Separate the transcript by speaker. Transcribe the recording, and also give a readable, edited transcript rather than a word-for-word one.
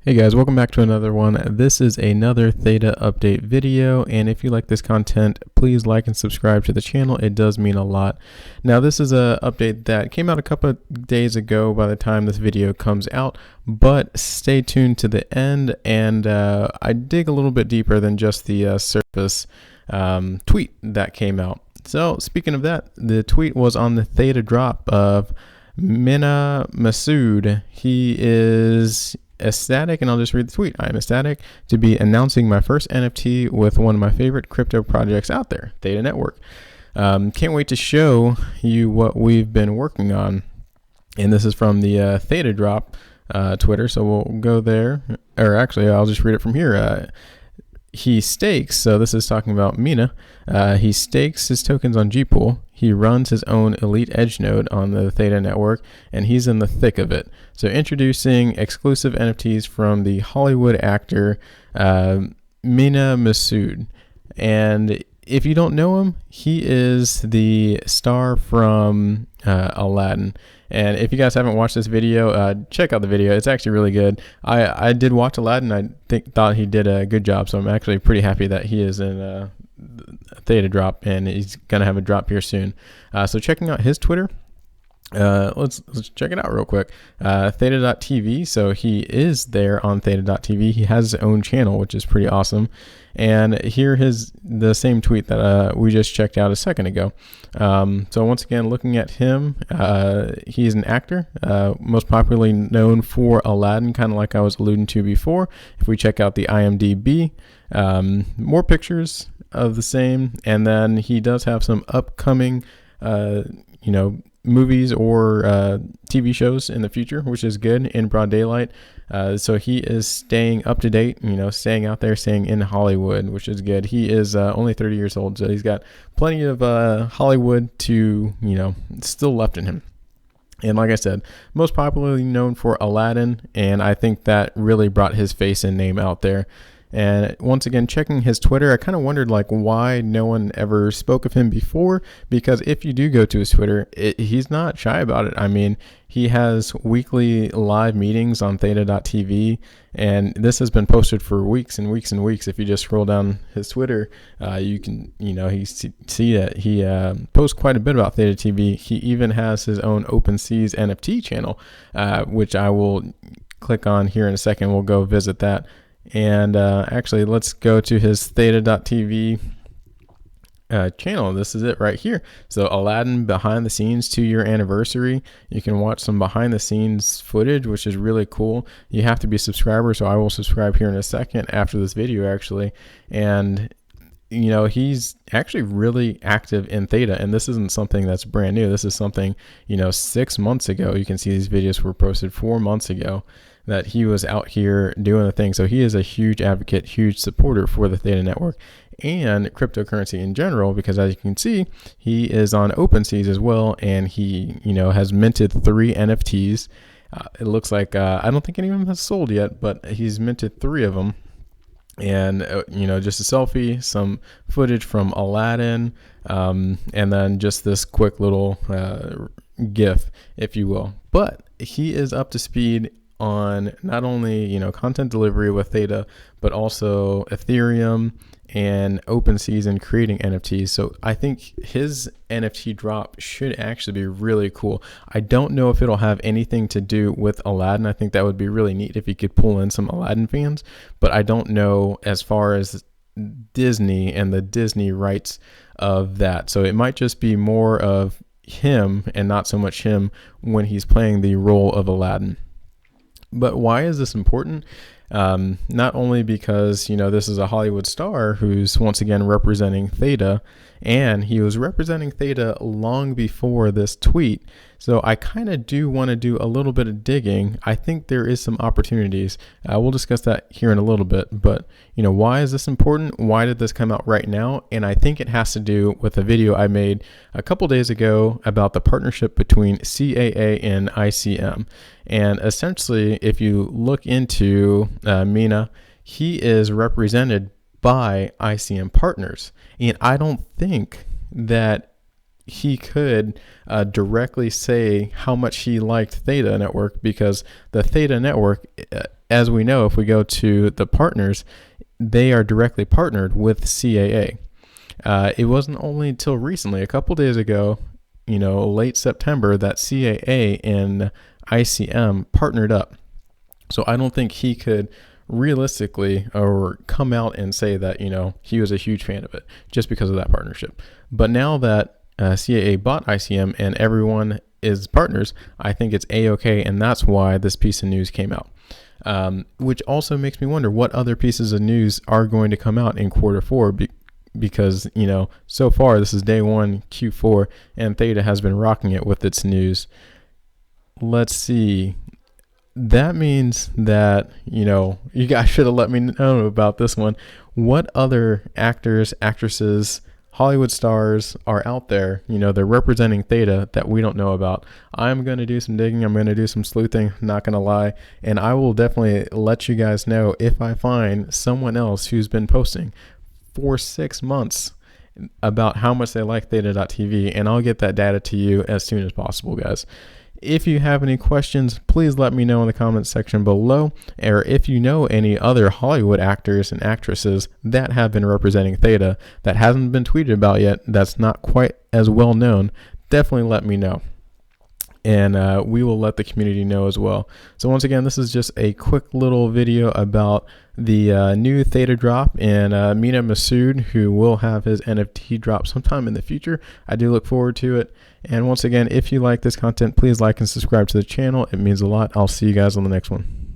Speaker 1: Hey guys, welcome back to another one. This is another Theta update video, and if you like this content, please like and subscribe to the channel. It does mean a lot. Now, this is an update that came out a couple of days ago by the time this video comes out, but stay tuned to the end, and I dig a little bit deeper than just the surface tweet that came out. So, speaking of that, the tweet was on the Theta drop of Mina Masood. He is ecstatic, and I'll just read the tweet. I am ecstatic to be announcing my first NFT with one of my favorite crypto projects out there, Theta Network. Can't wait to show you what we've been working on. And this is from the Theta drop Twitter, so we'll go there. Or actually, I'll just read it from here. He stakes, so this is talking about Mina, he stakes his tokens on Gpool. He runs his own elite edge node on the Theta network, and he's in the thick of it. So introducing exclusive NFTs from the Hollywood actor Mina Masood. And if you don't know him, he is the star from Aladdin. And if you guys haven't watched this video, check out the video. It's actually really good. I did watch Aladdin. I thought he did a good job, so I'm actually pretty happy that he is in a Theta drop, and he's gonna have a drop here soon. So checking out his Twitter. Let's check it out real quick. Theta.tv. So he is there on Theta.tv. He has his own channel, which is pretty awesome. And here is the same tweet that we just checked out a second ago. So once again, looking at him, he's an actor, most popularly known for Aladdin, kind of like I was alluding to before. If we check out the IMDb, more pictures of the same, and then he does have some upcoming, movies or TV shows in the future, which is good, in broad daylight. So he is staying up to date, staying out there, staying in Hollywood, which is good. He is only 30 years old, so he's got plenty of Hollywood to, still left in him. And like I said, most popularly known for Aladdin, and I think that really brought his face and name out there. And once again, checking his Twitter, I kind of wondered why no one ever spoke of him before, because if you do go to his Twitter, he's not shy about it. I mean, he has weekly live meetings on Theta.tv, and this has been posted for weeks and weeks and weeks. If you just scroll down his Twitter, you can, see that he posts quite a bit about Theta TV. He even has his own OpenSeas NFT channel, which I will click on here in a second. We'll go visit that. And actually, let's go to his Theta.tv channel. This is it right here. So Aladdin behind the scenes 2-year anniversary. You can watch some behind the scenes footage, which is really cool. You have to be a subscriber, so I will subscribe here in a second after this video actually. And he's actually really active in Theta, and this isn't something that's brand new. This is something 6 months ago. You can see these videos were posted 4 months ago that he was out here doing the thing. So he is a huge advocate, huge supporter for the Theta network and cryptocurrency in general, because as you can see, he is on OpenSeas as well, and he has minted 3 NFTs. It looks like I don't think any of them has sold yet, but he's minted 3 of them. And just a selfie, some footage from Aladdin, and then just this quick little GIF, if you will. But he is up to speed on not only content delivery with Theta, but also Ethereum and OpenSeas and creating NFTs. So I think his NFT drop should actually be really cool. I don't know if it'll have anything to do with Aladdin. I think that would be really neat if he could pull in some Aladdin fans, but I don't know as far as Disney and the Disney rights of that. So it might just be more of him and not so much him when he's playing the role of Aladdin. But why is this important? Not only because, this is a Hollywood star who's once again representing Theta, and he was representing Theta long before this tweet. So I kind of do want to do a little bit of digging. I think there is some opportunities. We'll discuss that here in a little bit, but why is this important? Why did this come out right now? And I think it has to do with a video I made a couple days ago about the partnership between CAA and ICM. And essentially, if you look into Mina, he is represented by ICM partners. And I don't think that he could directly say how much he liked Theta Network, because the Theta Network as we know, if we go to the partners, they are directly partnered with CAA. It wasn't only until recently, a couple days ago, late September, that CAA and ICM partnered up. So I don't think he could realistically or come out and say that, he was a huge fan of it just because of that partnership. But now that CAA bought ICM and everyone is partners, I think it's A-okay, and that's why this piece of news came out. Which also makes me wonder what other pieces of news are going to come out in quarter four, because, so far this is day one, Q4, and Theta has been rocking it with its news. Let's see. That means that, you guys should have let me know about this one. What other actors, actresses, Hollywood stars are out there, they're representing Theta that we don't know about? I'm going to do some digging. I'm going to do some sleuthing, not going to lie. And I will definitely let you guys know if I find someone else who's been posting for 6 months about how much they like Theta.tv, and I'll get that data to you as soon as possible, guys. If you have any questions, please let me know in the comments section below, or if you know any other Hollywood actors and actresses that have been representing Theta that hasn't been tweeted about yet, that's not quite as well known, definitely let me know. And we will let the community know as well. So once again, this is just a quick little video about the new Theta drop and Mina Masood, who will have his NFT drop sometime in the future. I do look forward to it. And once again, if you like this content, please like and subscribe to the channel. It means a lot. I'll see you guys on the next one.